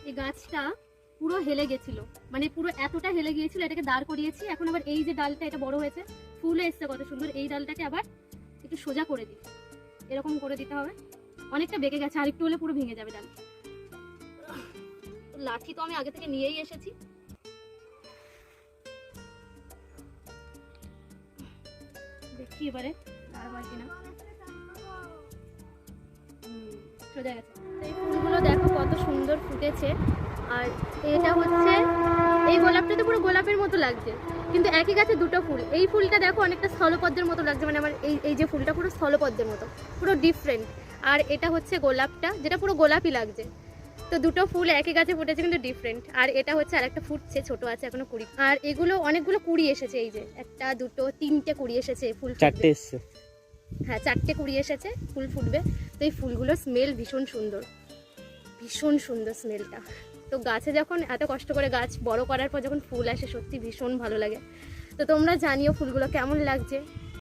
এই গাছটা পুরো হেলে গেছিল, মানে পুরো এতটা হেলে গিয়েছিল, এটাকে দাঁড় করিয়েছি। এখন আবার এই যে ডালটা এটা বড় হয়েছে, ফুল এসছে কত সুন্দর, এই ডালটাকে আবার একটু সোজা করে দিই, এরকম করে দিতে হবে। অনেকটা বেঁকে গেছে, আর একটু হলে পুরো ভেঙে যাবে ডাল। লাঠি তো আমি আগে থেকে নিয়েই এসেছি। দেখি এবারে আর হয় কিনা। সোজা গেছে। এই ফুলগুলো দেখো কত সুন্দর ফুটেছে। আর এটা হচ্ছে, এই গোলাপটা তো পুরো গোলাপের মতো লাগছে, কিন্তু একই গাছে দুটো ফুল। এই ফুলটা দেখো অনেকটা স্থলপদ্মের মতো লাগছে, মানে আমার এই যে ফুলটা পুরো স্থলপদ্মের মতো, পুরো ডিফারেন্ট। আর এটা হচ্ছে গোলাপটা, যেটা পুরো গোলাপই লাগছে। তো দুটো ফুল একই গাছে ফুটেছে কিন্তু ডিফারেন্ট। আর এটা হচ্ছে আরেকটা ফুটছে, ছোট আছে এখনো কুড়ি। আর এগুলো অনেকগুলো কুড়ি এসেছে, এই যে একটা দুটো তিনটে কুড়ি এসেছে, ফুল চারটে এসছে। হ্যাঁ, চারটে কুড়ি এসেছে, ফুল ফুটবে। তো এই ফুলগুলোর স্মেল ভীষণ সুন্দর, ভীষণ সুন্দর স্মেলটা। তো গাছে যখন এত কষ্ট করে গাছ বড় করার পর যখন ফুল আসে, সত্যি ভীষণ ভালো লাগে। তো তোমরা জানিও ফুলগুলো কেমন লাগছে।